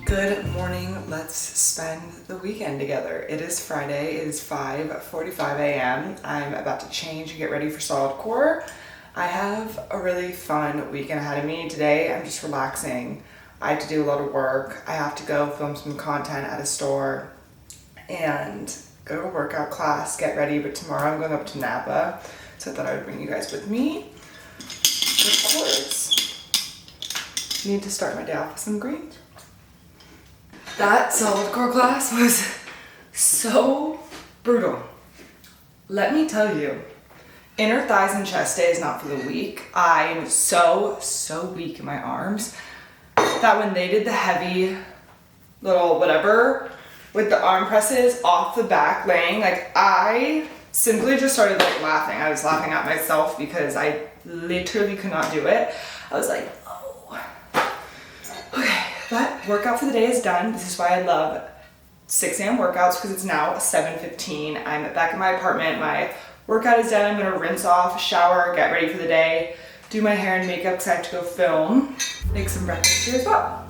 Good morning. Let's spend the weekend together. It is Friday. It is 5:45 a.m. I'm about to change and get ready for solid core. I have a really fun weekend ahead of me. Today I'm just relaxing. I have to do a lot of work. I have to go film some content at a store and go to a workout class, get ready, but tomorrow I'm going up to Napa, so I thought I would bring you guys with me. Of course, need to start my day off with some greens. That solid core class was so brutal. Let me tell you, inner thighs and chest day is not for the weak. I am so weak in my arms that when they did the heavy little whatever with the arm presses off the back laying, like I simply just started like laughing. I was laughing at myself because I literally could not do it. I was like, oh, okay. But workout for the day is done. This is why I love 6 a.m. workouts, because it's now 7:15. I'm back in my apartment. My workout is done. I'm gonna rinse off, shower, get ready for the day, do my hair and makeup because I have to go film, make some breakfast here as well.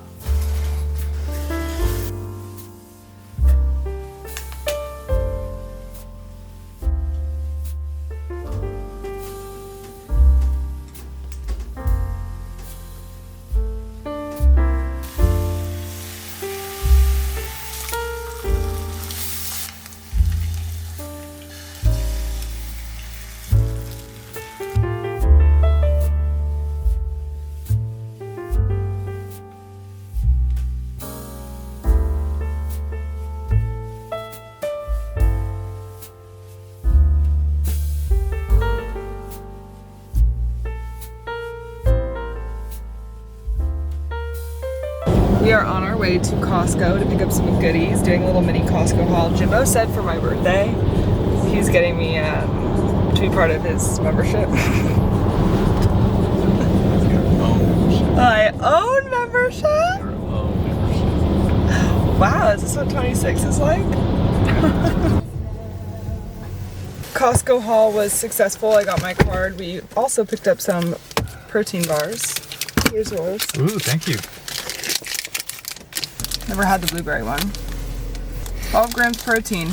We are on our way to Costco to pick up some goodies, doing a little mini Costco haul. Jimbo said for my birthday, he's getting me to be part of his membership. I own membership? Wow, is this what 26 is like? Costco haul was successful. I got my card. We also picked up some protein bars. Here's yours. Ooh, thank you. Never had the blueberry one. 12 grams protein.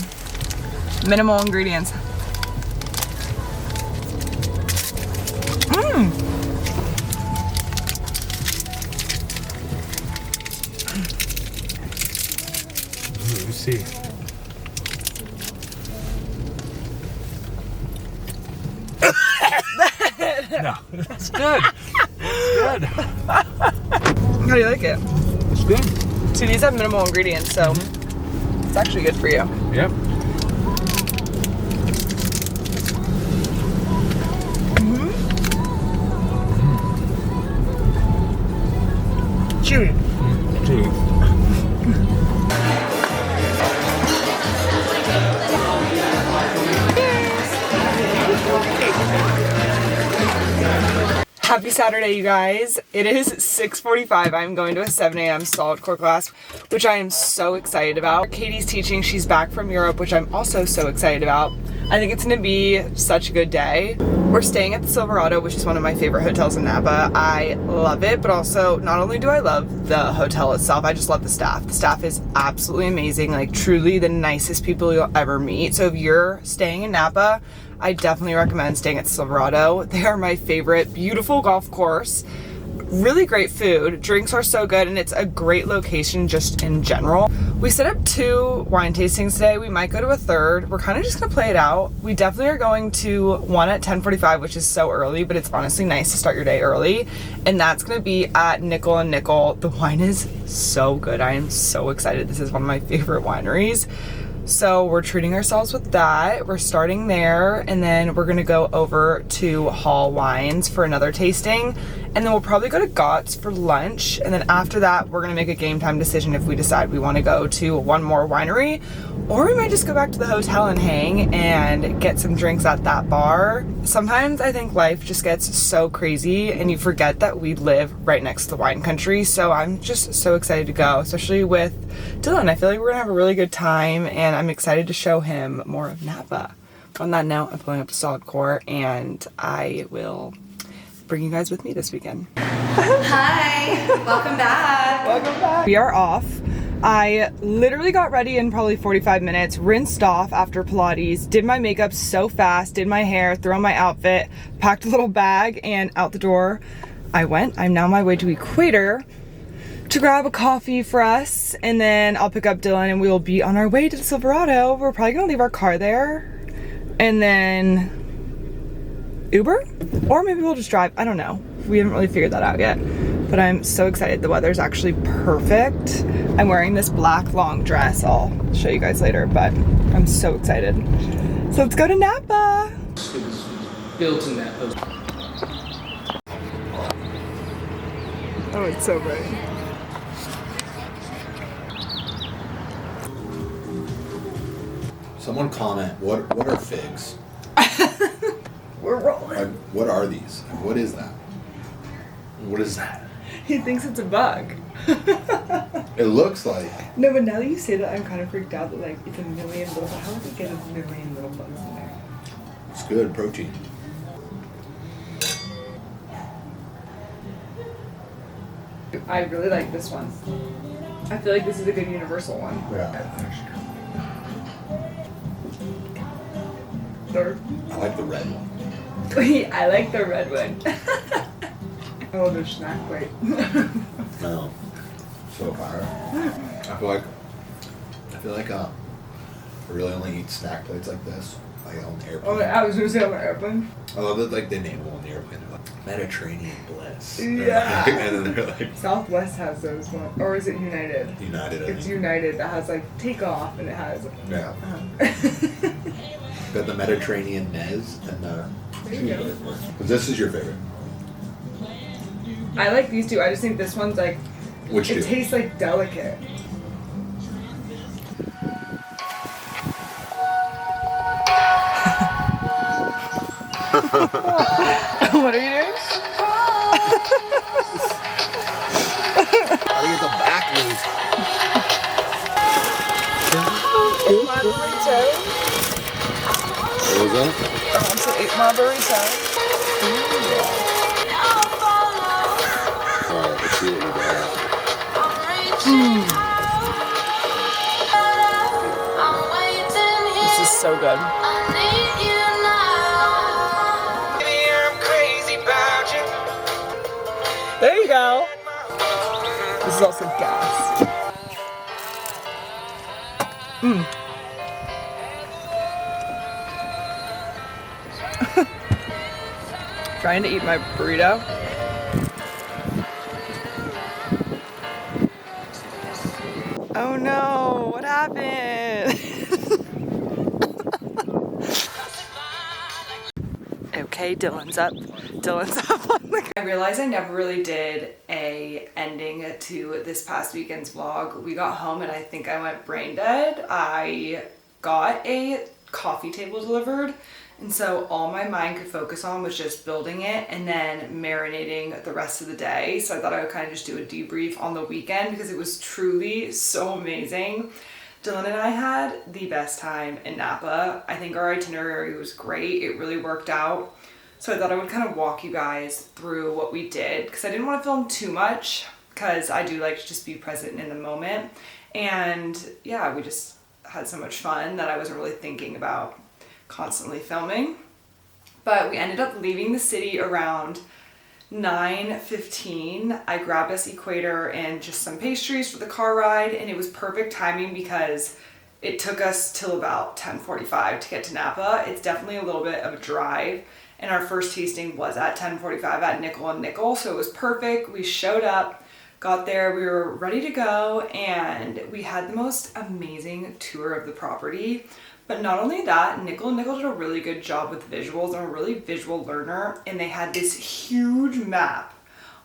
Minimal ingredients. Mmm. Ooh, let's see. No, that's good. That's good. How do you like it? It's good. See, these have minimal ingredients, so it's actually good for you. Yep. Chewy. Chewy. Happy Saturday, you guys. It is 6:45. I'm going to a 7 a.m. solid core class, which I am so excited about. Katie's teaching. She's back from Europe, which I'm also so excited about. I think it's going to be such a good day. We're staying at the Silverado, which is one of my favorite hotels in Napa. I love it, but also not only do I love the hotel itself, I just love the staff. The staff is absolutely amazing, like truly the nicest people you'll ever meet. So if you're staying in Napa, I definitely recommend staying at Silverado. They are my favorite. Beautiful golf course, really great food, drinks are so good, and it's a great location just in general. We set up 2 wine tastings today. We might go to a 3rd. We're kind of just gonna play it out. We definitely are going to one at 10:45, which is so early, but it's honestly nice to start your day early. And that's gonna be at Nickel and Nickel. The wine is so good. I am so excited. This is one of my favorite wineries. So we're treating ourselves with that. We're starting there, and then we're gonna go over to Hall Wines for another tasting, and then we'll probably go to Gott's for lunch, and then after that we're gonna make a game time decision if we decide we want to go to one more winery, or we might just go back to the hotel and hang and get some drinks at that bar. Sometimes I think life just gets so crazy and you forget that we live right next to the wine country, so I'm just so excited to go, especially with Dylan. I feel like we're gonna have a really good time, and I'm excited to show him more of Napa. On that note, I'm pulling up to solid core, and I will bring you guys with me this weekend. Hi, welcome back. Welcome back. We are off. I literally got ready in probably 45 minutes, rinsed off after Pilates, did my makeup so fast, did my hair, threw on my outfit, packed a little bag, and out the door I went. I'm now on my way to Equator to grab a coffee for us, and then I'll pick up Dylan and we will be on our way to the Silverado. We're probably gonna leave our car there and then Uber, or maybe we'll just drive. I don't know. We haven't really figured that out yet, but I'm so excited. The weather's actually perfect. I'm wearing this black long dress. I'll show you guys later, but I'm so excited. So let's go to Napa. It was built in that post. Oh, it's so bright. Someone comment, what are figs? We're rolling. What are these? What is that? What is that? He thinks it's a bug. It looks like. No, but now that you say that, I'm kind of freaked out that like it's a million little. How would it get a million little bugs in there? It's good protein. I really like this one. I feel like this is a good universal one. Yeah. Or, I like the red one. I like the red one. Oh, the snack plate. No. So fire. I feel like I really only eat snack plates like this. Like on the airplane. Oh, I was gonna say on the airplane. I love that like they name them on the airplane. They're like Mediterranean Bliss. Yeah. And then they're like Southwest has those ones, or is it United? United. I It's think. United that has like takeoff and it has. Yeah. Uh-huh. Got the Mediterranean Nez and the. There you go. But this is your favorite. I like these two. I just think this one's like. Which It two? tastes like delicate. What are you doing? I get the back loose. Margarita. What was that? I want to eat margarita. Alright, let's see what we got. This is so good. There you go. This is also gas. Trying to eat my burrito. Oh no, what happened? Okay, Dylan's up. Dylan's up on the. I realized I never really did a ending to this past weekend's vlog. We got home and I think I went brain dead. I got a coffee table delivered, and so all my mind could focus on was just building it and then marinating the rest of the day. So I thought I would kind of just do a debrief on the weekend because it was truly so amazing. Dylan and I had the best time in Napa. I think our itinerary was great. It really worked out. So I thought I would kind of walk you guys through what we did because I didn't want to film too much because I do like to just be present in the moment. And yeah, we just had so much fun that I wasn't really thinking about constantly filming. But we ended up leaving the city around 9:15. I grabbed us Equator and just some pastries for the car ride, and it was perfect timing because it took us till about 10:45 to get to Napa. It's definitely a little bit of a drive, and our first tasting was at 10:45 at Nickel and Nickel, so it was perfect. We showed up, got there, we were ready to go, and we had the most amazing tour of the property. But not only that, Nickel and Nickel did a really good job with visuals. I'm a really visual learner, and they had this huge map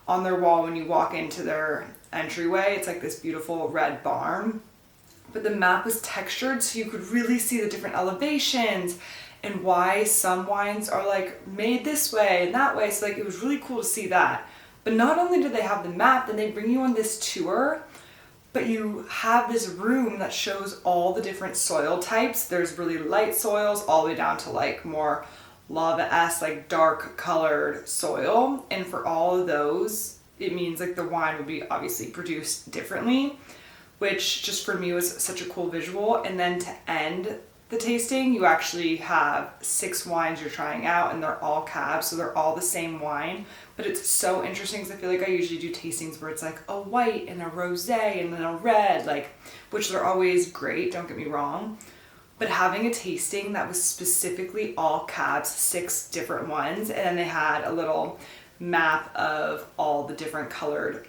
on their wall when you walk into their entryway. It's like this beautiful red barn, but the map was textured so you could really see the different elevations and why some wines are like made this way and that way. So like it was really cool to see that. But not only did they have the map, then they bring you on this tour, but you have this room that shows all the different soil types. There's really light soils all the way down to like more lava-esque, like dark colored soil. And for all of those, it means like the wine would be obviously produced differently. which just for me was such a cool visual. And then to end the tasting, you actually have 6 wines you're trying out, and they're all cabs, so they're all the same wine. But it's so interesting because I feel like I usually do tastings where it's like a white and a rosé and then a red, like, which are always great, don't get me wrong. But having a tasting that was specifically all cabs, 6 different ones, and then they had a little map of all the different colored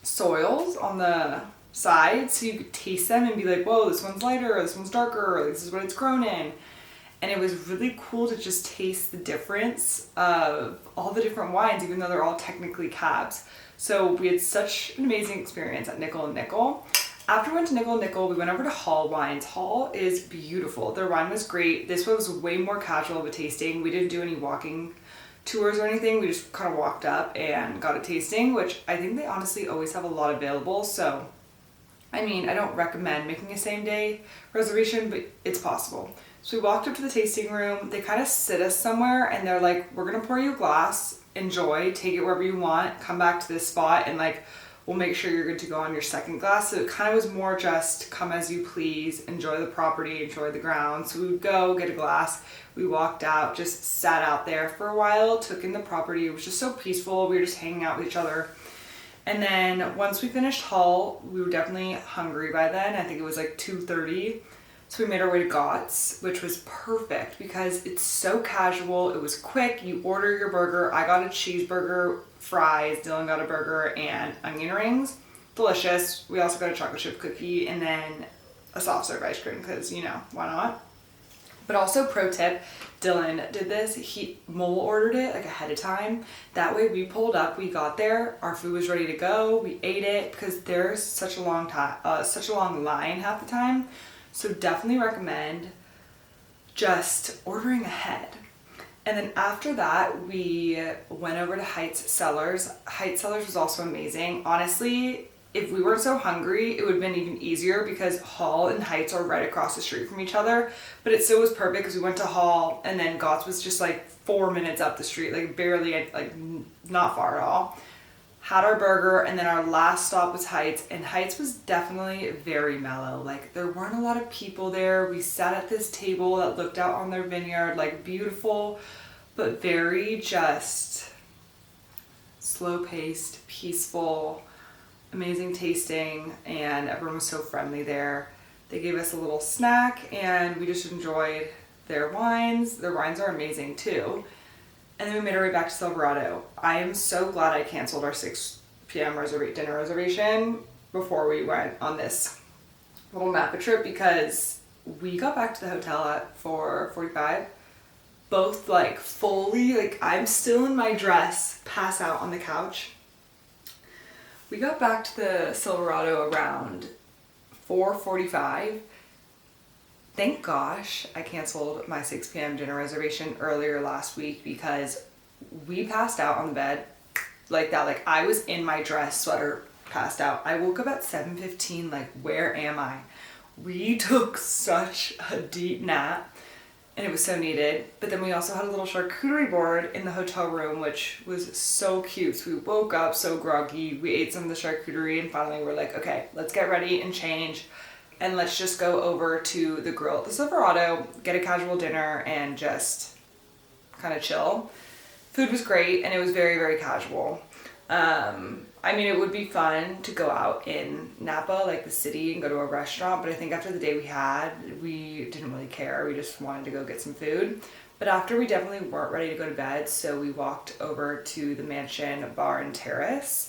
soils on the side, so you could taste them and be like, whoa, this one's lighter, or this one's darker, or this is what it's grown in. And it was really cool to just taste the difference of all the different wines, even though they're all technically cabs. So we had such an amazing experience at Nickel and Nickel. After we went to Nickel and Nickel, we went over to Hall Wines. Hall is beautiful. Their wine was great. This one was way more casual of a tasting. We didn't do any walking tours or anything. We just kind of walked up and got a tasting, which I think they honestly always have a lot available. So, I mean, I don't recommend making a same day reservation, but it's possible. So we walked up to the tasting room. They kind of sit us somewhere and they're like, we're going to pour you a glass, enjoy, take it wherever you want, come back to this spot, and like, we'll make sure you're good to go on your second glass. So it kind of was more just come as you please, enjoy the property, enjoy the ground. So we would go get a glass. We walked out, just sat out there for a while, took in the property. It was just so peaceful. We were just hanging out with each other. And then once we finished Hull, we were definitely hungry by then. I think it was like 2:30. So we made our way to Gott's, which was perfect because it's so casual. It was quick. You order your burger. I got a cheeseburger, fries. Dylan got a burger and onion rings. Delicious. We also got a chocolate chip cookie and then a soft serve ice cream because, you know, why not? But also, pro tip, Dylan did this. He mole ordered it like ahead of time. That way we pulled up, we got there, our food was ready to go. We ate it because there's such a long line half the time. So definitely recommend just ordering ahead. And then after that, we went over to Heights Cellars. Heights Cellars was also amazing. Honestly, if we weren't so hungry, it would have been even easier because Hall and Heights are right across the street from each other. But it still was perfect because we went to Hall and then Gott's was just like 4 minutes up the street, like barely, like not far at all. Had our burger, and then our last stop was Heights, and Heights was definitely very mellow. Like, there weren't a lot of people there. We sat at this table that looked out on their vineyard, like beautiful, but very just slow-paced, peaceful, amazing tasting, and everyone was so friendly there. They gave us a little snack, and we just enjoyed their wines. Their wines are amazing, too. And then we made our way back to Silverado. I am so glad I canceled our 6 p.m. dinner reservation before we went on this little Napa trip because we got back to the hotel at 4:45. Both like fully, like I'm still in my dress, pass out on the couch. We got back to the Silverado around 4:45. Thank gosh I canceled my 6 p.m. dinner reservation earlier last week because we passed out on the bed like that. Like I was in my dress, sweater, passed out. I woke up at 7:15, like where am I? We took such a deep nap and it was so needed. But then we also had a little charcuterie board in the hotel room, which was so cute. So we woke up so groggy. We ate some of the charcuterie and finally we're like, okay, let's get ready and change. And let's just go over to the grill at the Silverado, get a casual dinner, and just kind of chill. Food was great, and it was very, very casual. I mean, it would be fun to go out in Napa, like the city, and go to a restaurant, but I think after the day we had, we didn't really care. We just wanted to go get some food. But after, we definitely weren't ready to go to bed, so we walked over to the Mansion Bar and Terrace.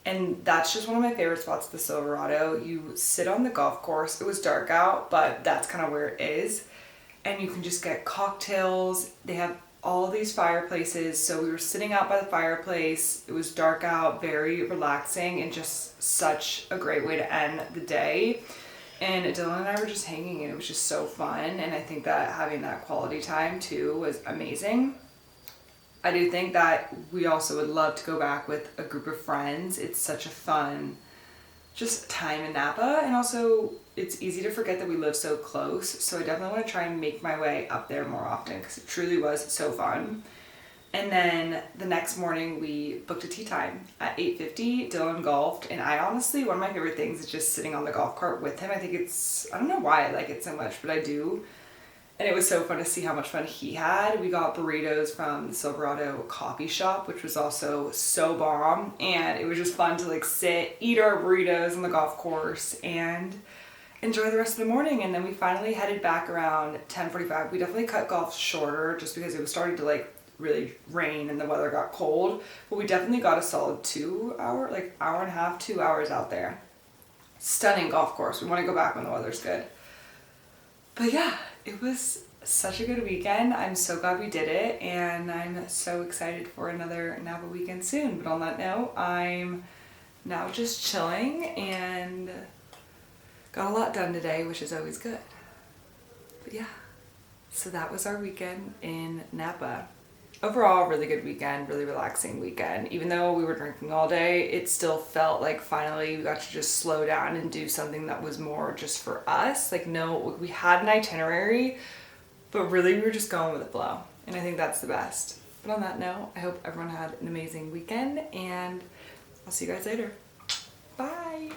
And that's just one of my favorite spots at the Silverado. You sit on the golf course. It was dark out, but that's kind of where it is. And you can just get cocktails. They have all these fireplaces. So we were sitting out by the fireplace. It was dark out, very relaxing, and just such a great way to end the day. And Dylan and I were just hanging, and it was just so fun. And I think that having that quality time too was amazing. I do think that we also would love to go back with a group of friends. It's such a fun just time in Napa, and also it's easy to forget that we live so close. So I definitely want to try and make my way up there more often because it truly was so fun. And then the next morning we booked a tee time at 8:50. Dylan golfed, and I honestly, one of my favorite things is just sitting on the golf cart with him. I think I don't know why I like it so much, but I do. And it was so fun to see how much fun he had. We got burritos from the Silverado coffee shop, which was also so bomb. And it was just fun to like sit, eat our burritos on the golf course, and enjoy the rest of the morning. And then we finally headed back around 10:45. We definitely cut golf shorter just because it was starting to like really rain and the weather got cold. But we definitely got a solid 2 hour, like hour and a half, 2 hours out there. Stunning golf course. We want to go back when the weather's good. But yeah, it was such a good weekend. I'm so glad we did it, and I'm so excited for another Napa weekend soon. But on that note, I'm now just chilling and got a lot done today, which is always good. But yeah, so that was our weekend in Napa. Overall, really good weekend, really relaxing weekend. Even though we were drinking all day, it still felt like finally we got to just slow down and do something that was more just for us. Like, no, we had an itinerary, but really we were just going with the flow. And I think that's the best. But on that note, I hope everyone had an amazing weekend, and I'll see you guys later. Bye.